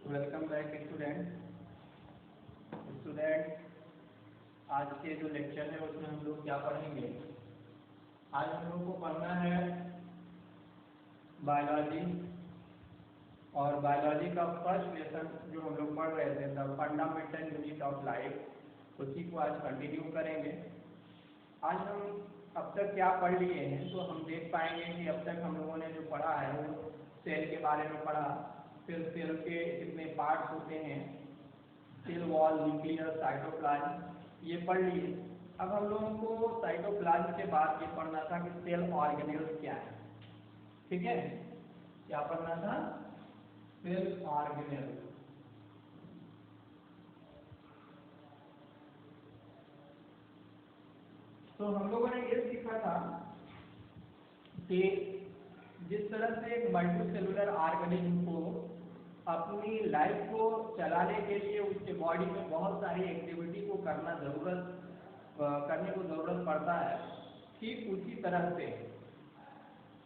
Welcome back student. आज के जो लेक्चर है उसमें हम लोग क्या पढ़ेंगे। आज हम लोग को पढ़ना है बायोलॉजी, और बायोलॉजी का फर्स्ट लेसन जो हम लोग पढ़ रहे थे the fundamental unit of life, उसी को आज कंटिन्यू करेंगे। आज हम अब तक क्या पढ़ लिए हैं तो हम देख पाएंगे कि अब तक हम लोगों ने जो पढ़ा है वो सेल के बारे में पढ़ा, फिर सेल के कितने पार्ट्स होते हैं, सेल वॉल, न्यूक्लियस, साइटोप्लाज्म, ये पढ़ लिए। अब हम लोगों को साइटोप्लाज्म के बाद ये पढ़ना था कि सेल ऑर्गेनेल्स क्या है। ठीक है, क्या पढ़ना था? Cell organelles. तो हम लोगों ने ये सीखा था कि जिस तरह से एक मल्टीसेलुलर ऑर्गेनिज्म को अपनी लाइफ को चलाने के लिए उसके बॉडी में बहुत सारी एक्टिविटी को करने को जरूरत पड़ता है, ठीक उसी तरह से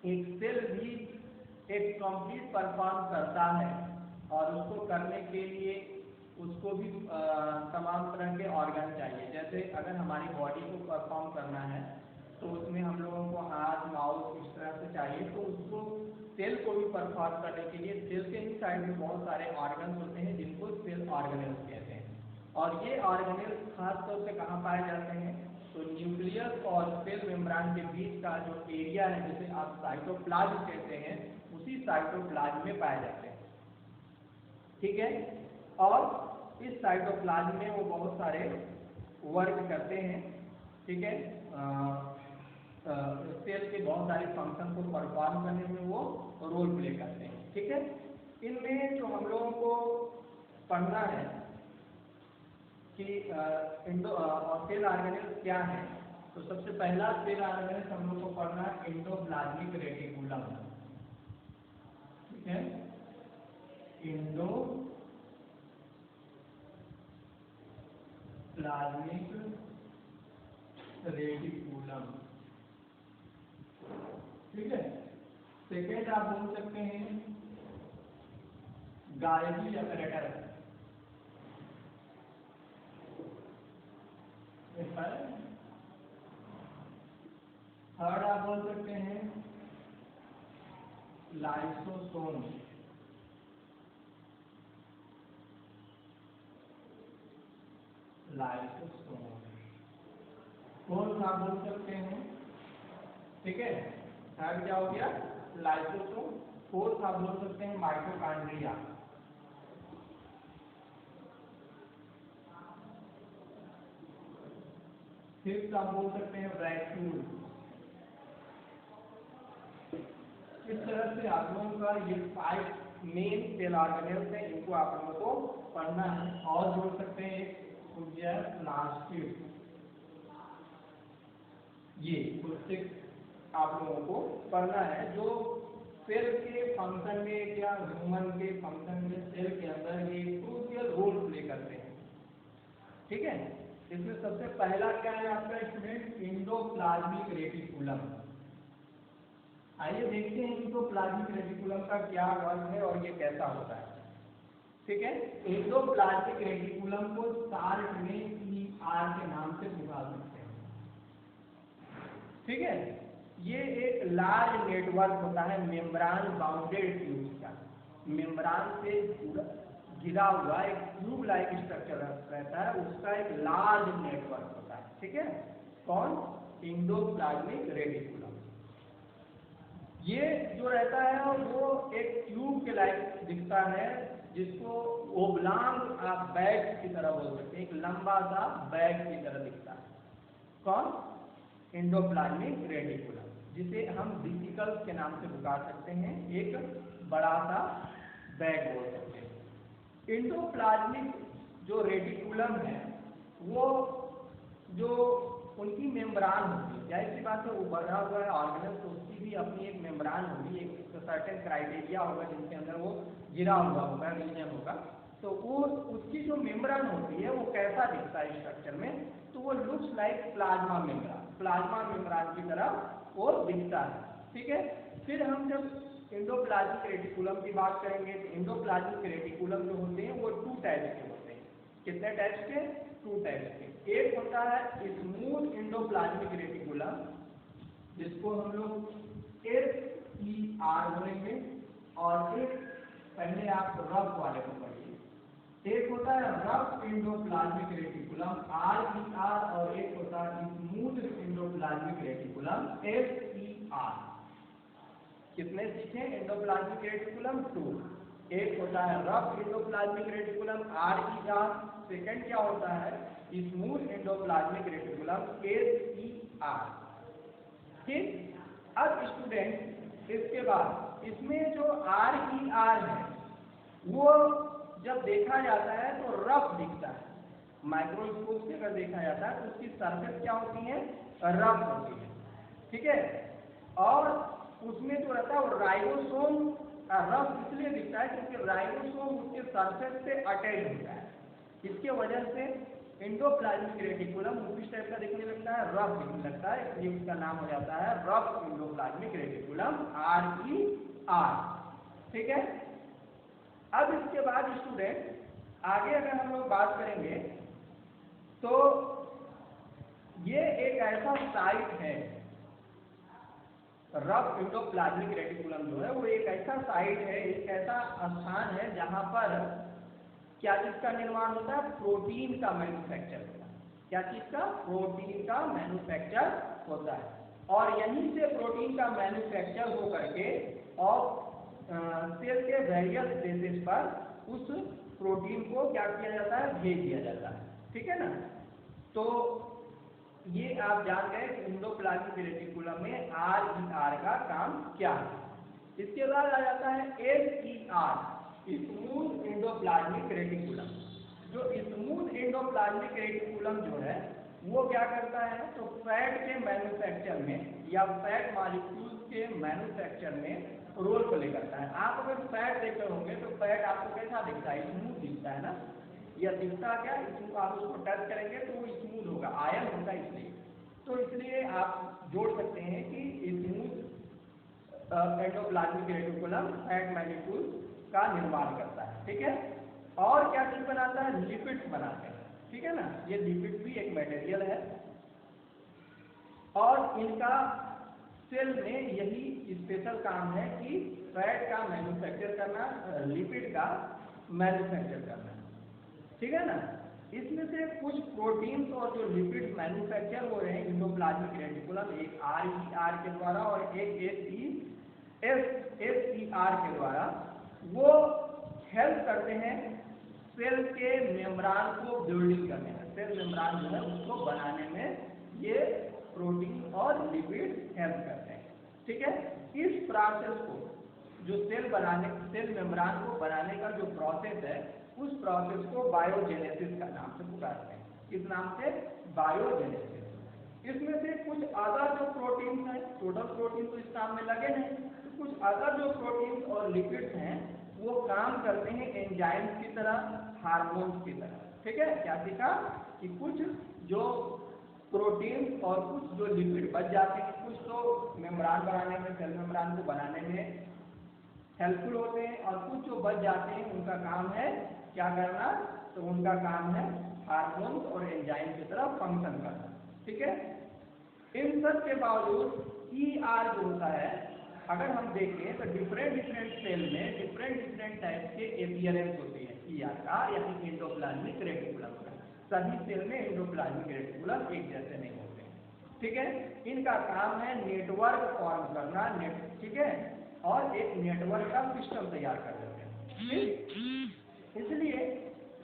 एक सेल भी एक कंप्लीट परफॉर्म करता है, और उसको करने के लिए उसको भी तमाम तरह के ऑर्गन चाहिए। जैसे अगर हमारी बॉडी को परफॉर्म करना है तो उसमें हम लोगों को हाथ, माउथ इस तरह से चाहिए, तो उसको सेल को भी परफॉर्म करने के लिए सेल के ही साइड में बहुत सारे ऑर्गन्स होते हैं जिनको सेल ऑर्गेनेल्स कहते हैं। और ये ऑर्गेनेल्स खास तौर से कहाँ पाए जाते हैं? तो न्यूक्लियस और सेल मेम्ब्रेन के बीच का जो एरिया है, जिसे आप साइटोप्लाज्म कहते हैं, उसी साइटोप्लाज्म में पाए जाते हैं। ठीक है, और इस साइटोप्लाज्म में वो बहुत सारे वर्क करते हैं। ठीक है, सेल के बहुत सारे फंक्शन को परफॉर्म करने में वो रोल प्ले करते हैं। ठीक है, इनमें जो हम लोगों को पढ़ना है कि सेल ऑर्गेनेल्स क्या है, तो सबसे पहला सेल ऑर्गेनेल्स हम लोग को पढ़ना है एंडोप्लाज्मिक रेटिकुलम। ठीक है, एंडोप्लाज्मिक रेटिकुलम। ठीक है, सेकेंड आप बोल सकते हैं गायबी अपरेटस। थर्ड आप बोल सकते हैं लाइसोसोम। फोर्थ आप बोल सकते हैं, ठीक है, थर्ड क्या हो गया? लाइसोसोम। फोर्थ आप बोल सकते हैं माइटोकॉन्ड्रिया। फिफ्थ आप बोल सकते हैं वैक्यूल। इस तरह से आप लोगों का ये 5 मेन सेल ऑर्गेनेल्स है, इनको आप लोगों को पढ़ना है। और जोड़ सकते हैं एक प्लास्टिड, ये तो 6 आप लोगों को पढ़ना है, जो सेल के फंक्शन में या ह्यूमन के फंक्शन में सेल के अंदर ये क्रूशियल रोल प्ले करते हैं। ठीक है, इसमें सबसे पहला क्या है आपका स्टूडेंट? Endoplasmic reticulum. आइए देखते हैं एंडोप्लाज्मिक रेटिकुलम का क्या वर्क है और ये कैसा होता है। ठीक है, एंडोप्लाज्मिक रेटिकुलम को शार्ट में ER के नाम से बुला सकते हैं। ठीक है, ये एक लार्ज नेटवर्क होता है मेम्ब्रेन बाउंडेड ट्यूब्स का। मेम्ब्रेन से घिरा हुआ एक ट्यूब लाइक स्ट्रक्चर रहता है, उसका एक लार्ज नेटवर्क होता है। ठीक है, कौन? Endoplasmic reticulum. ये जो रहता है वो एक ट्यूब के लाइक दिखता है, जिसको ओब्लांग आप बैग की तरह बोल सकते हैं, एक लंबा सा बैग की तरह दिखता है। कौन? एंडोप्लाज्मिक रेटिकुलम, जिसे हम वेसिकल्स के नाम से पुकार सकते हैं, एक बड़ा सा बैग बोल सकते हैं। एंडोप्लाज्मिक जो रेटिकुलम है वो जो उनकी मेम्ब्रेन होती है, जाहिर सी बात है वो बना हुआ है ऑर्गेनेल, तो उसकी भी अपनी एक मेम्ब्रेन होगी, एक सर्टेन क्राइटेरिया होगा जिसके अंदर वो गिरा हुआ होगा, रीजन होगा। तो वो उसकी जो मेम्ब्रेन होती है वो कैसा दिखता है स्ट्रक्चर में? तो वो लुक्स लाइक प्लाज्मा मेम्ब्रेन की तरह वो दिखता है। ठीक है, फिर हम जब एंडोप्लाज्मिक रेटिकुलम की बात करेंगे तो एंडोप्लाज्मिक रेटिकुलम जो होते हैं वो 2 टाइप्स के होते हैं। कितने टाइप्स के? 2 टाइप्स के। एक होता है स्मूथ एंडोप्लाज्मिक रेटिकुलम, जिसको हम लोग SER बोलेंगे, और एक पहले आप रफ वाले को पढ़िए। एक होता है रफ एंडोप्लाज्मिक रेटिकुलम RER, और एक होता है स्मूथ एंडोप्लाज्मिक रेटिकुलम SER। कितने सीखे एंडोप्लाज्मिक रेटिकुलम? 2। एक होता है rough endoplasmic reticulum RER, second क्या होता है स्मूथ एंडोप्लाज्मिक रेटिकुलम SER। ठीक, अब स्टूडेंट इसके बाद इसमें जो RER है वो जब देखा जाता है तो रफ दिखता है। माइक्रोस्कोप से अगर देखा जाता है तो उसकी सरफेस क्या होती है? रफ होती है। ठीक है, और उसमें जो रहता है वो राइबोसोम रफ इसलिए दिखता है क्योंकि राइबोसोम उसके सरफेस से अटैच होता है। इसके वजह से एंडोप्लाज्मिक रेटिकुलम किस टाइप का दिखने लगता है? रफ दिखने लगता है, इसलिए उसका नाम हो जाता है रफ एंडोप्लाज्मिक रेटिकुलम RER। ठीक है, अब इसके बाद स्टूडेंट आगे अगर हम लोग बात करेंगे तो ये एक ऐसा साइट है, रफ एंडोप्लाज्मिक रेटिकुलम जो है वो एक ऐसा साइट है, एक ऐसा स्थान है जहां पर क्या चीज का निर्माण होता है? प्रोटीन का मैन्युफैक्चर होता है। क्या चीज का? प्रोटीन का मैन्युफैक्चर होता है, और यहीं से प्रोटीन का मैन्युफैक्चर हो करके और सेल के वेरियस बेसिस पर उस प्रोटीन को क्या किया जाता है? भेज दिया जाता है। ठीक है ना, तो ये आप जान गए कि एंडोप्लाज्मिक रेटिकुलम में RER का काम क्या है। इसके बाद आ जाता है SER, स्मूथ एंडोप्लाज्मिक रेटिकुलम। जो स्मूथ एंडोप्लाज्मिक रेटिकुलम जो है वो क्या करता है? तो फैट के मैन्युफैक्चर में या फैट मॉलिक्यूल्स के मैन्युफैक्चर में रोल प्ले करता है। आप अगर फैट देख रहे होंगे तो फैट आपको कैसा दिखता है? स्मूथ दिखता है ना, या दिखता क्या? आप उसको टच करेंगे तो वो स्मूथ होगा, आयन होगा, इसलिए तो इसलिए आप जोड़ सकते हैं कि smooth endoplasmic reticulum fat molecule का निर्माण करता है। ठीक है, और क्या चीज बनाता है? लिपिड्स बनाते हैं। ठीक है ना, ये लिपिड भी एक मटेरियल है, और इनका सेल में यही स्पेशल काम है कि फैट का मैन्युफैक्चर करना, लिपिड का मैन्युफैक्चर करना। ठीक है ना, इसमें से कुछ प्रोटीन्स और जो लिपिड मैन्युफैक्चर हो रहे हैं एंडोप्लाज्मिक रेटिकुलम, एक RER के द्वारा और एक SER के द्वारा, वो हेल्प करते हैं सेल के मेम्ब्रान को बिल्डिंग करने में। सेल मेम्ब्रान जो है उसको बनाने में ये प्रोटीन और लिपिड हेल्प करते हैं। ठीक है, इस प्रोसेस को जो सेल मेम्ब्रान को बनाने का जो प्रोसेस है उस प्रोसेस को बायोजेनेसिस का नाम से पुकारते हैं। किस नाम से? बायोजेनेसिस। इसमें से कुछ अदर जो प्रोटीन्स हैं, टोटल प्रोटीन तो इस काम में लगे नहीं, तो कुछ अदर जो प्रोटीन्स और लिपिड्स हैं वो काम करते हैं एंजाइम्स की तरह, हार्मोन्स की तरह। ठीक है, क्या सीखा कि कुछ जो प्रोटीन और कुछ जो लिपिड बच जाते हैं, कुछ तो मेम्ब्रान बनाने में, सेल मेम्ब्रान को बनाने में हेल्पफुल होते हैं, और कुछ जो बच जाते हैं उनका काम है क्या करना? तो उनका काम है हार्मोन्स और एंजाइम की तरह फंक्शन करना। ठीक है, इन सब के बावजूद ER जो होता है, अगर हम देखें तो डिफरेंट सेल में डिफरेंट टाइप के अपीयरेंस होती है ER का, यानी एंडोप्लाज्मिक रेटिकुलम का। सभी सेल में एंडोप्लाज्मिक रेटिकुलम एक जैसे नहीं होते हैं। ठीक है, इनका काम है नेटवर्क फॉर्म करना, ठीक है, और एक नेटवर्क का सिस्टम तैयार कर देते हैं। इसलिए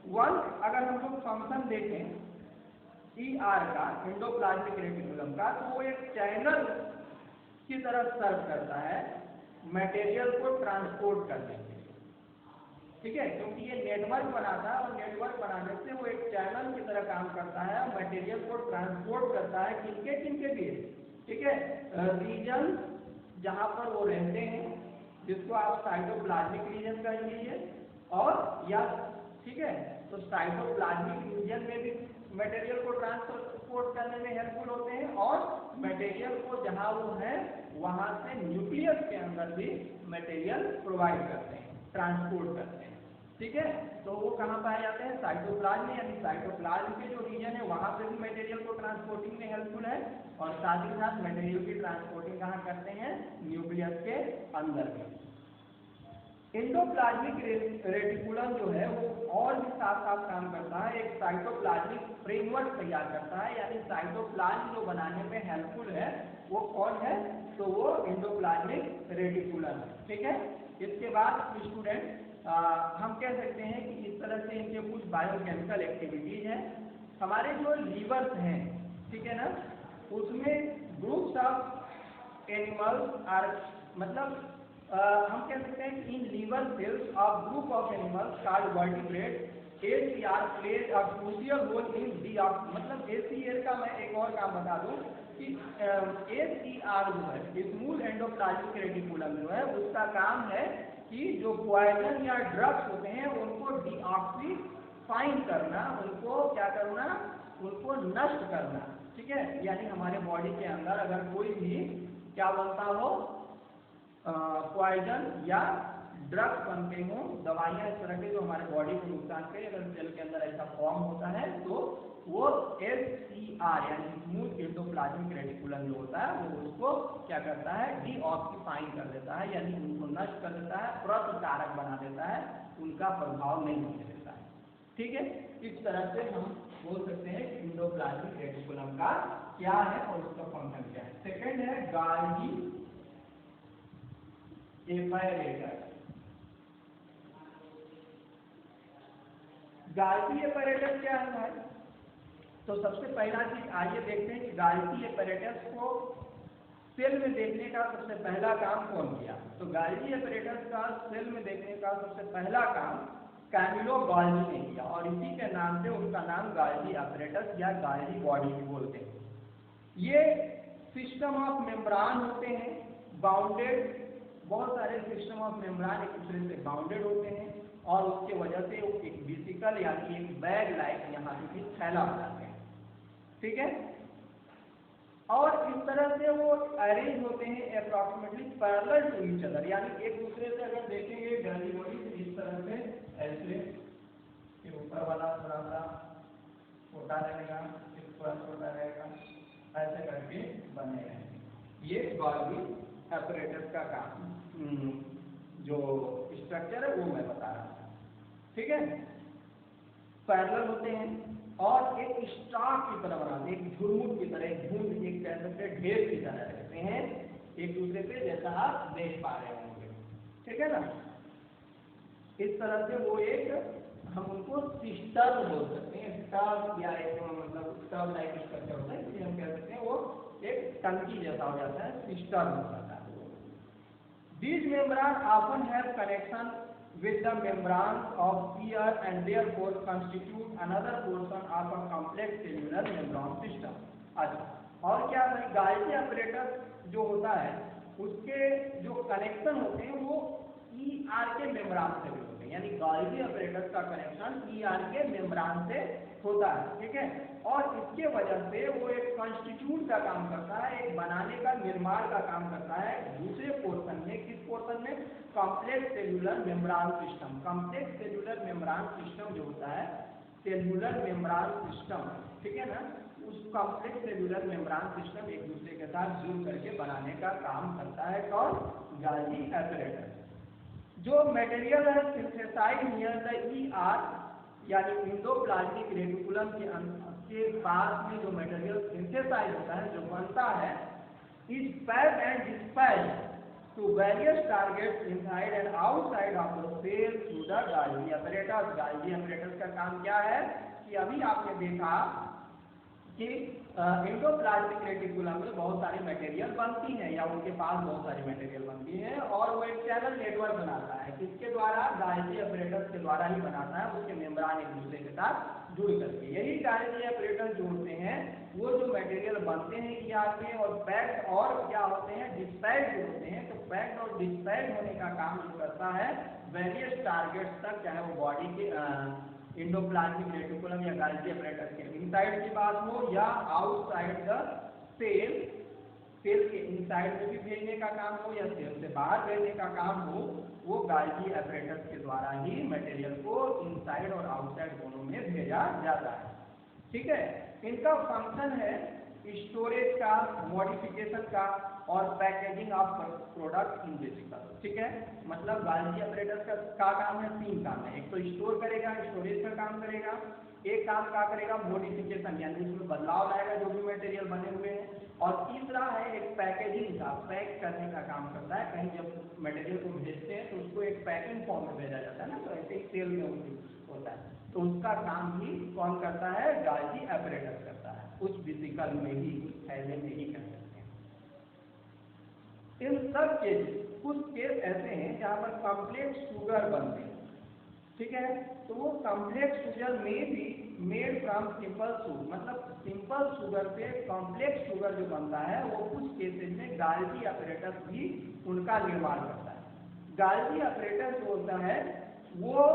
अगर हम लोग फंक्शन देखें ER का, एंडोप्लाज्मिक रेटिकुलम का, तो वो एक चैनल की तरह सर्व करता है मटेरियल को ट्रांसपोर्ट करने के लिए। ठीक है, क्योंकि ये नेटवर्क बनाता है, और नेटवर्क बनाने से वो एक चैनल की तरह काम करता है, मटेरियल को ट्रांसपोर्ट करता है किनके बीच? ठीक है, रीजन जहां पर वो रहते हैं, जिसको आप साइटोप्लाज्मिक रीजन कहेंगे, और या ठीक है, तो साइटोप्लाज्मिक रीजन में भी मटेरियल को ट्रांसपोर्ट करने में हेल्पफुल होते हैं और मटेरियल को जहां वो है वहां से न्यूक्लियस के अंदर भी मटेरियल प्रोवाइड करते हैं, ट्रांसपोर्ट करते हैं। ठीक है, तो वो कहाँ पाए जाते हैं? साइटोप्लाज्म में, यानी साइटोप्लाज्म के जो रीजन है वहां पे भी मटेरियल को ट्रांसपोर्टिंग में हेल्पफुल है और साथ ही साथ मटेरियल की ट्रांसपोर्टिंग कहाँ करते हैं? न्यूक्लियस के अंदर में। एंडोप्लाज्मिक रेटिकुलम जो है वो और भी साथ साथ काम करता है, एक साइटोप्लाज्मिक फ्रेमवर्क तैयार करता है, यानी साइटोप्लाज्म जो बनाने में हेल्पफुल है वो कौन है? तो वो एंडोप्लाज्मिक रेटिकुलम है। ठीक है, इसके बाद स्टूडेंट हम कह सकते हैं कि इस तरह से इनके कुछ बायोकेमिकल एक्टिविटीज हैं। हमारे जो लीवर्स हैं, ठीक है ना, उसमें ग्रुप्स ऑफ एनिमल्स आर, मतलब हम कह सकते हैं कि इन liver cells of group of animals called vertebrate ACR plays a crucial role in the of, मतलब ACR का मैं एक और काम बता दूं कि ACR जो है स्मूथ एंडोप्लाज्मिक रेटिकुलम जो है उसका काम है कि जो पॉइजन या ड्रग्स होते हैं उनको डीऑक्सीफाइन करना, उनको क्या करना? उनको नष्ट करना। ठीक है, यानी हमारे बॉडी के अंदर अगर कोई भी क्या बनता हो, पॉइजन या ड्रग्स बनते हो, दवाइयां इस तरह के जो हमारे बॉडी को नुकसान करे, अगर सेल के अंदर ऐसा फॉर्म होता है तो वो SCR यानी स्मूथ एंडोप्लाज्मिक रेटिकुलम जो होता है वो उसको क्या करता है? डीऑक्सीफाइन कर देता है, यानी उनको नष्ट कर देता है, प्रतिकारक बना देता है, उनका प्रभाव नहीं होने देता है। ठीक है, इस तरह से हम बोल सकते हैं कि एंडोप्लाज्मिक रेटिकुलम का क्या है और उसका फंक्शन क्या है। सेकेंड है गाल्गी एपैरेटस। गाल्गी एपैरेटस क्या है भाई? तो सबसे पहला चीज आइए देखते हैं कि गाल्गी एपैरेटस को सेल में देखने का सबसे पहला काम कौन किया। तो गाल्गी एपैरेटस का सेल में देखने का सबसे पहला काम कैमिलो गाल्गी ने किया और इसी के नाम से उनका नाम गाल्गी एपैरेटस या गाल्गी बॉडी बोलते हैं। ये सिस्टम ऑफ मेम्ब्रान होते हैं, बाउंडेड, बहुत सारे सिस्टम ऑफ मेम्ब्रान एक दूसरे से बाउंडेड होते हैं और उसके वजह से वो एक वेसिकल यानी एक बैग लाइक यहाँ पे फैला हो जाते हैं। ठीक है, और इस तरह से वो अरेंज होते हैं approximately parallel to each other, यानी एक दूसरे से अगर देखेंगे गाल्गी बॉडी तो इस तरह से ऐसे ऊपर वाला थोड़ा सा छोटा रहेगा, इस पर छोटा रहेगा, ऐसे करके बने रहेंगे। ये गाल्गी एपैरेटस का काम जो स्ट्रक्चर है वो मैं बता रहा था। ठीक है, पैरेलल होते हैं और एक स्टाक की तरह बनाते हैं, एक झुरमुट की तरह, एक झुंड, एक कह सकते हैं ढेर की तरह रहते हैं एक दूसरे पे, जैसा आप देख पा रहे होंगे। ठीक है ना, इस तरह से वो एक, हम उनको सिस्टर बोल सकते हैं, स्टब या एक मतलब स्टब लाइक स्ट्रक्चर होता है, इसलिए हम कह सकते हैं वो एक टंकी जैसा हो जाता है, सिस्टर हो जाता है। These membranes often have connection with the membranes of ear and therefore constitute another portion of a complex cellular membrane system. अच्छा, और क्या है? गाल्गी एपैरेटस जो होता है उसके जो कनेक्शन होते हैं वो ER के मेम्ब्रान से भी होते हैं, यानी गाल्गी एपैरेटस का कनेक्शन ER के मेम्ब्रान से होता है। ठीक है, और इसके वजह से वो एक कॉन्स्टिट्यूट का काम करता है, एक बनाने का, निर्माण का काम करता है दूसरे पोर्शन में। किस पोर्शन में? Complex cellular membrane system. Complex cellular membrane system जो होता है, सेल्यूलर मेम्ब्रान सिस्टम, ठीक है ना, उस कॉम्प्लेक्स सेल्यूलर मेम्ब्रान सिस्टम एक दूसरे के साथ जुड़ करके बनाने का काम करता है कौन? गाल्गी एपैरेटस। जो मटेरियल है सिंथेसाइज्ड नियर द ER यानी एंडोप्लाज्मिक रेटिकुलम के पास में जो मटेरियल सिंथेसाइज होता है, जो बनता है, is packed and dispatched to various targets inside and outside of the cell through the Golgi apparatus. Golgi apparatus का काम क्या है कि अभी आपने देखा कि एंडोप्लाज्मिक रेटिकुलम में बहुत सारी मटेरियल बनती है या उनके पास बहुत सारी मटेरियल बनती है और वो एक चैनल नेटवर्क बनाता है, किसके द्वारा? गाल्गी एपैरेटस के द्वारा ही बनाता है, उसके मेम्ब्रान एक दूसरे के साथ जुड़ करके। यही गाल्गी एपैरेटस जो होते हैं वो जो मटेरियल बनते हैं ER में और पैक्ड और क्या होते हैं? डिस्पैच्ड होते हैं। तो पैक्ड और डिस्पैच्ड होने का काम जो करता है वेरियस टारगेट्स तक, चाहे वो बॉडी के इंडोप्लाज्मिक रेटिकुलम या गाल्गी अपैरेटस के इनसाइड की बात हो या आउटसाइड द सेल, सेल के इनसाइड में भी भेजने का काम हो या सेल से बाहर भेजने का काम हो, वो गाल्गी अपैरेटस के द्वारा ही मटेरियल को इनसाइड और आउटसाइड दोनों में भेजा जाता है। ठीक है, इनका फंक्शन है स्टोरेज का, मॉडिफिकेशन का और packaging of product in vesicle. ठीक है, मतलब गाल्गी अपैरेटस का काम है, 3 काम है। एक तो स्टोर करेगा, स्टोरेज का काम करेगा, एक काम क्या करेगा मॉडिफिकेशन यानी उसमें बदलाव लाएगा जो भी मटेरियल बने हुए हैं, और तीसरा है एक पैकेजिंग का, पैक करने का काम करता है। कहीं जब मटेरियल को भेजते हैं तो उसको एक पैकिंग फॉर्म में भेजा जाता है ना, तो ऐसे ही सेल में होता है, तो उसका काम भी कौन करता है, गाल्गी अपैरेटस करता है, उस वेसिकल में ही, उस थैले में ही कर सकते हैं। इन सब केस, कुछ केस ऐसे हैं जहां पर कॉम्प्लेक्स शुगर बनते हैं। ठीक है, तो वो कॉम्प्लेक्स शुगर में भी मेड फ्रॉम सिंपल शुगर, मतलब सिंपल शुगर से कॉम्प्लेक्स शुगर जो बनता है वो कुछ केसेस में गाल्गी अपैरेटस भी उनका निर्माण करता है। गाल्गी अपैरेटस जो होता है वो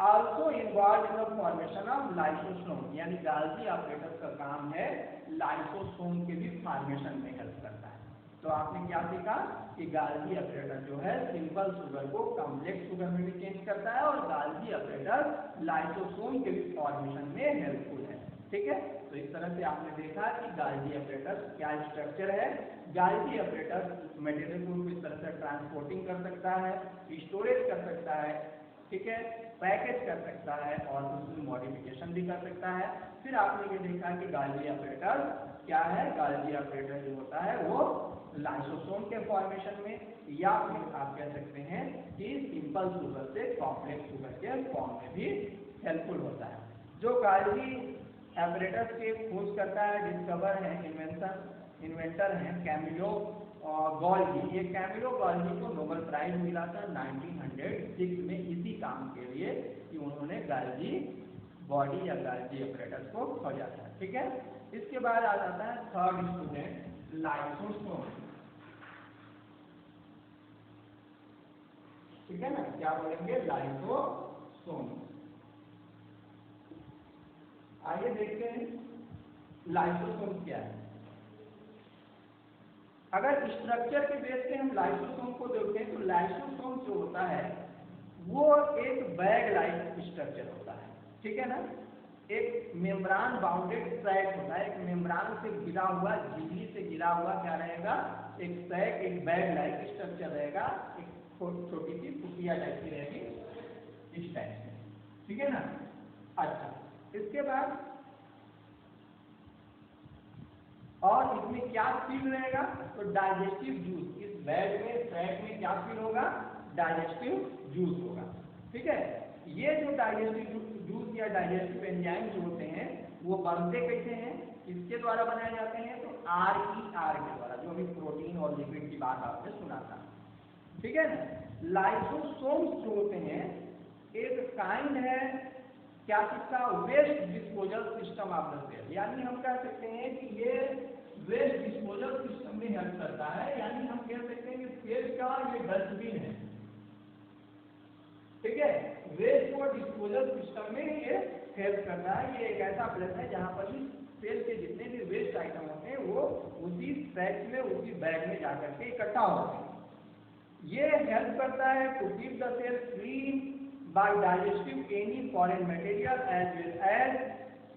also involve in the formation of lysosome, यानी गाल्गी अपैरेटस का काम है लाइसोसोम के भी फॉर्मेशन में हेल्प करता है। तो आपने क्या सीखा कि गाल्गी अपैरेटस जो है सिंपल शुगर को कॉम्प्लेक्स शुगर में भी चेंज करता है और गाल्गी अपैरेटस लाइसोसोम के भी फॉर्मेशन में हेल्पफुल है। ठीक है, तो इस तरह से आपने देखा कि गाल्गी अपैरेटस क्या स्ट्रक्चर है। गाल्गी अपैरेटस मटेरियल को इस तरह से ट्रांसपोर्टिंग कर सकता है, स्टोरेज कर सकता है, ठीक है, पैकेज कर सकता है और उसमें मॉडिफिकेशन भी कर सकता है। फिर आपने ये देखा कि गाल्गी अपैरेटस क्या है, गाल्गी अपैरेटस जो होता है वो लाइसोसोम के फॉर्मेशन में, या फिर आप कह सकते हैं कि सिंपल शुगर से कॉम्प्लेक्स शुगर के फॉर्म में भी हेल्पफुल होता है। जो गाल्गी अपैरेटस के खोज करता है, डिस्कवर है, इन्वेंटर है कैमिलो गॉल्गी। ये कैमिलो गॉल्गी को नोबेल प्राइज मिला था 1906 में इसी काम के लिए कि उन्होंने गाल्गी बॉडी या गाल्गी अपैरेटस को खोजा था। ठीक है, इसके बाद आ जाता है थर्ड स्टूडेंट लाइसोसोम। ठीक है ना, क्या बोलेंगे, लाइसोसोम। आइए देखते हैं लाइसोसोम क्या है। अगर स्ट्रक्चर के बेस पे हम लाइसोसोम को देखते हैं तो लाइसोसोम जो होता है वो एक बैग लाइक स्ट्रक्चर होता है। ठीक है ना, एक मेम्ब्रान बाउंडेड सैक होता है, एक मेम्ब्रान से घिरा हुआ, झिल्ली से घिरा हुआ क्या रहेगा, एक सैक, एक बैग लाइक स्ट्रक्चर रहेगा, एक छोटी सी कुटिया टाइप की रहेगी इस टाइप से। ठीक है ना, अच्छा, इसके बाद और इसमें क्या फील रहेगा, तो डाइजेस्टिव जूस, इस बैग में सैक में क्या फील होगा, डाइजेस्टिव जूस होगा। ठीक है, ये जो डाइजेस्टिव जूस या डाइजेस्टिव एंजाइम जो होते हैं वो बनते कैसे हैं, किसके द्वारा बनाए जाते हैं, तो RER के द्वारा, जो भी प्रोटीन और लिपिड की बात आपने सुना था। ठीक है ना, लाइसोसोम्स जो होते हैं एक काइंड है क्या, किसका, waste disposal system of the cell, यानी हम कह सकते हैं कि ये वेस्ट डिस्पोजल सिस्टम में हेल्प करता है, यानी हम कह सकते हैं कि सेल का ये डस्टबिन है। ठीक है, वेस्ट को डिस्पोजल सिस्टम में ये हेल्प करता है। ये एक ऐसा प्लेस है जहां पर सेल के जितने भी वेस्ट आइटम होते हैं वो उसी सैक में, उसी बैग में जाकर के इकट्ठा होते हैं। ये हेल्प करता है to keep the cell clean by digestive any foreign material as well as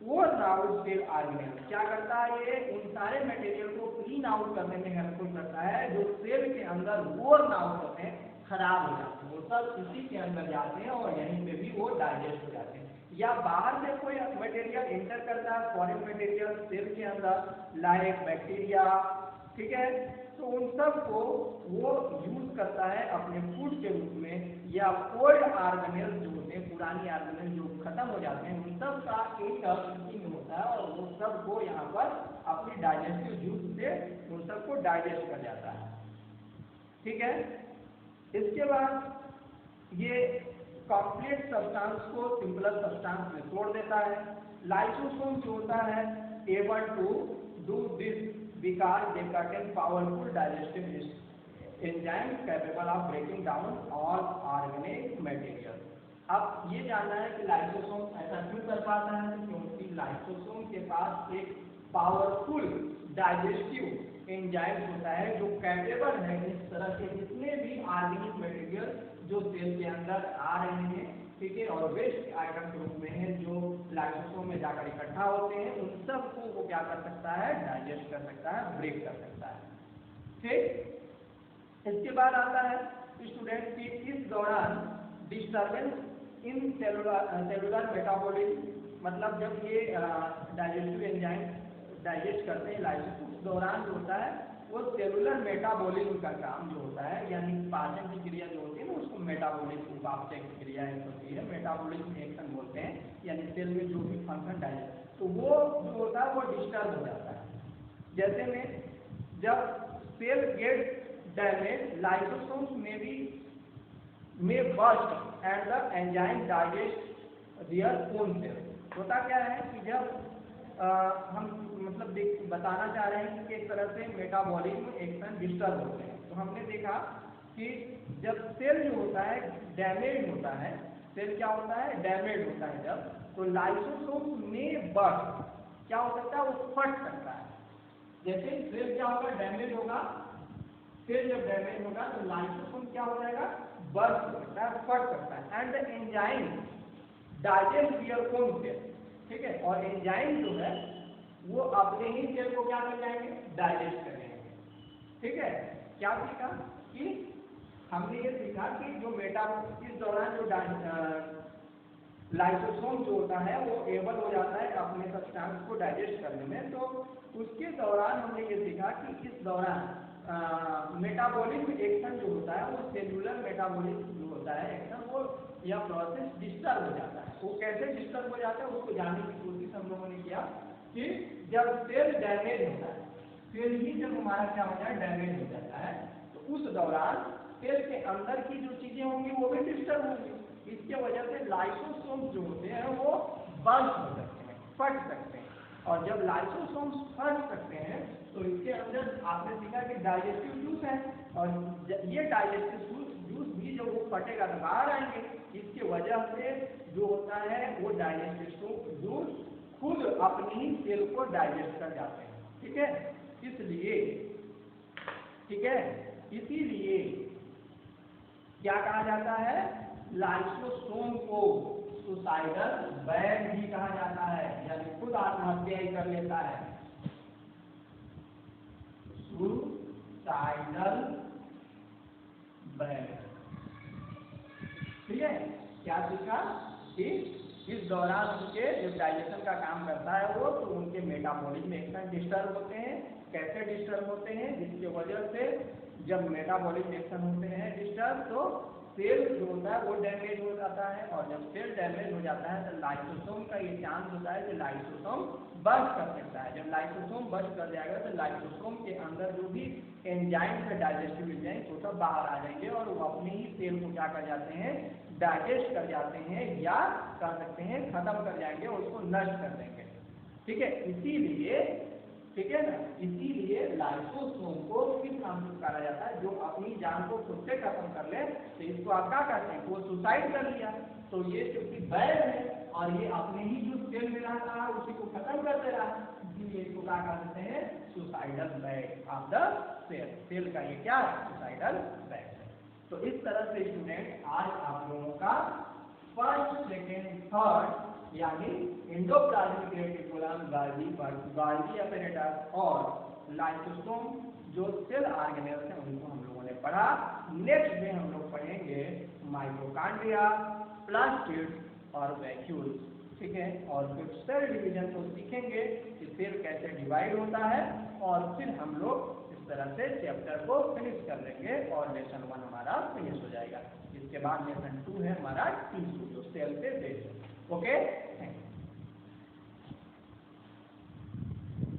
worn out cell organelles. क्या करता है, ये उन सारे मटेरियल को क्लीन आउट करने में हेल्पफुल करता है जो सेल के अंदर वोर्न आउट होते हैं, खराब हो जाते हैं, वो सब इसी के अंदर जाते हैं और यहीं पे भी वो डाइजेस्ट हो जाते हैं। या बाहर से कोई मटेरियल एंटर करता है, फॉरेन मटेरियल सेल के अंदर, लाइक बैक्टीरिया, ठीक है, तो उन सब को वो यूज करता है अपने फूड के रूप में, या ओल्ड ऑर्गेनेल जो होते हैं, पुरानी ऑर्गेनेल जो खत्म हो जाते हैं, उन सब का इंटरमिक्सिंग होता है और वो सब को यहाँ पर अपनी डाइजेस्टिव जूस से उन सब को डाइजेस्ट कर जाता है। ठीक है, इसके बाद ये कॉम्प्लेक्स सब्सटेंस को सिंपलर सब्सटेंस में तोड़ देता है। लाइसोसोम जो होता है able to do this because they contain powerful digestive enzymes capable of breaking down all organic material. अब ये जानना है कि लाइसोसोम ऐसा क्यों कर पाता है, क्योंकि लाइसोसोम के पास एक पावरफुल डाइजेस्टिव एंजाइम होता है जो कैपेबल है इस तरह के जितने भी ऑर्गेनिक मटेरियल जो सेल के अंदर आ रहे हैं, ठीक है, और वेस्ट आइटम के रूप में है जो लाइसोसोम में जाकर इकट्ठा होते हैं, उन सब को वो क्या कर सकता है, डाइजेस्ट कर सकता है, ब्रेक कर सकता है। ठीक, इसके बाद आता है स्टूडेंट की इस दौरान डिस्टर्बेंस इन सेलुलर मेटाबॉलिज्म, मतलब जब ये डाइजेस्टिव एंजाइम डाइजेस्ट करते हैं लाइसोसोम, उस दौरान जो होता है वो सेलुलर मेटाबॉलिज्म का काम जो होता है, यानी पाचन की क्रिया जो होती है ना उसको मेटाबॉलिज्म, उपापचय की क्रिया होती है, मेटाबॉलिज्म एक्शन बोलते हैं, यानी सेल में जो भी फंक्शन डाइजेस्ट, तो वो जो होता है वो डिस्टर्ब हो जाता है। जैसे में जब सेल गेट डैमेज लाइसोसोम्स में burst and the enzyme digest their own cell. होता क्या है कि जब हम मतलब बताना चाह रहे हैं कि एक तरह से मेटाबॉलिज्म एक्शन डिस्टर्ब होते हैं, तो हमने देखा कि जब सेल जो होता है डैमेज होता है, सेल क्या होता है, डैमेज होता है जब, तो लाइसोसोम में बर्स्ट क्या हो सकता है, वो फट सकता है। जैसे सेल क्या होगा, डैमेज होगा, सेल जब डैमेज होगा तो लाइसोसोम क्या हो जाएगा, बर्स्ट हो सकता है, फट सकता है, and the enzyme digest their own cell, ठीक है, और एंजाइम जो है वो अपने ही सेल को क्या कर जाएंगे, डाइजेस्ट करेंगे। ठीक है, क्या सीखा कि हमने ये सीखा कि जो इस दौरान जो लाइसोसोम जो होता है वो एबल हो जाता है अपने सब्सटेंस को डाइजेस्ट करने में, तो उसके दौरान हमने ये सीखा कि इस दौरान मेटाबॉलिज्म एक्शन जो होता है वो सेलुलर मेटाबॉलिज्म जो होता है एक्शन, वो या प्रोसेस डिस्टर्ब हो जाता है। वो कैसे डिस्टर्ब हो जाता है उसको जानने की कोशिश हम लोगों ने किया कि जब सेल डैमेज होता है, सेल ही जब हमारा क्या होता है, डैमेज हो जाता है, तो उस दौरान सेल के अंदर की जो चीजें होंगी वो भी डिस्टर्ब होंगी। इसके वजह से लाइसोसोम्स जो होते हैं वो बर्स्ट हो सकते हैं, फट सकते हैं, और जब लाइसोसोम्स फट सकते हैं तो इसके अंदर आपने सीखा कि डाइजेस्टिव जूस है, और ये डाइजेस्टिव जूस भी जब वो फटेगा तो बाहर आएंगे, इसके वजह से जो होता है वो डाइजेस्टिव जूस खुद अपनी ही सेल को डाइजेस्ट कर जाते हैं। ठीक है, इसलिए ठीक है, इसीलिए क्या कहा जाता है, लाइसोसोम को सुसाइडल बैग भी कहा जाता है, यानी खुद आत्महत्या ही कर लेता है, सुसाइडल बैग। ठीक है, क्या सीखा कि इस दौरान उनके जब डाइजेशन का काम करता है वो, तो उनके मेटाबॉलिज्म एक्शन डिस्टर्ब होते हैं। कैसे डिस्टर्ब होते हैं, जिसकी वजह से जब मेटाबॉलिज्म एक्शन होते हैं डिस्टर्ब, तो सेल जो होता है वो डैमेज हो जाता है, और जब सेल डैमेज हो जाता है तो लाइसोसोम का ये चांस होता है कि लाइसोसोम बर्स्ट कर सकता है। जब लाइसोसोम बर्स्ट कर जाएगा तो लाइसोसोम के अंदर जो भी एंजाइम है, डाइजेस्टिव एंजाइम, वो सब बाहर आ जाएंगे और वो अपने ही सेल को क्या कर जाते हैं, डाइजेस्ट कर जाते हैं, या कर सकते हैं खत्म कर जाएंगे, उसको नष्ट कर देंगे। ठीक है, इसीलिए ठीक है ना, इसीलिए लाइसोसोम को किस नाम से पुकारा जाता है, जो अपनी जान को खुद से खत्म कर ले, तो इसको आप क्या कहते हैं, वो सुसाइड कर लिया, तो ये क्योंकि बैग है और ये अपने ही जो सेल में रहता है उसी को खत्म कर दे रहा है, इसलिए इसको क्या कहते हैं, suicidal bag of the cell. Cell का ये क्या है, सुसाइडल बैग है। तो इस तरह से स्टूडेंट आज आप लोगों का फर्स्ट, सेकेंड, थर्ड यानी एंडोप्लाज्मिक रेटिकुलम, गाल्गी अपैरेटस और लाइसोसोम जो सेल ऑर्गेनेल्स हैं उनको हम लोगों ने पढ़ा। नेक्स्ट में हम लोग पढ़ेंगे माइटोकॉन्ड्रिया, प्लास्टिड और वैक्यूल्स। ठीक है, और फिर सेल डिवीजन को सीखेंगे कि सेल कैसे डिवाइड होता है, और फिर हम लोग इस तरह से चैप्टर को फिनिश कर लेंगे और लेसन 1 हमारा फिनिश हो जाएगा। इसके बाद लेसन 2 है हमारा टिश्यू, जो सेल से बेस्ड है। Okay, thank you.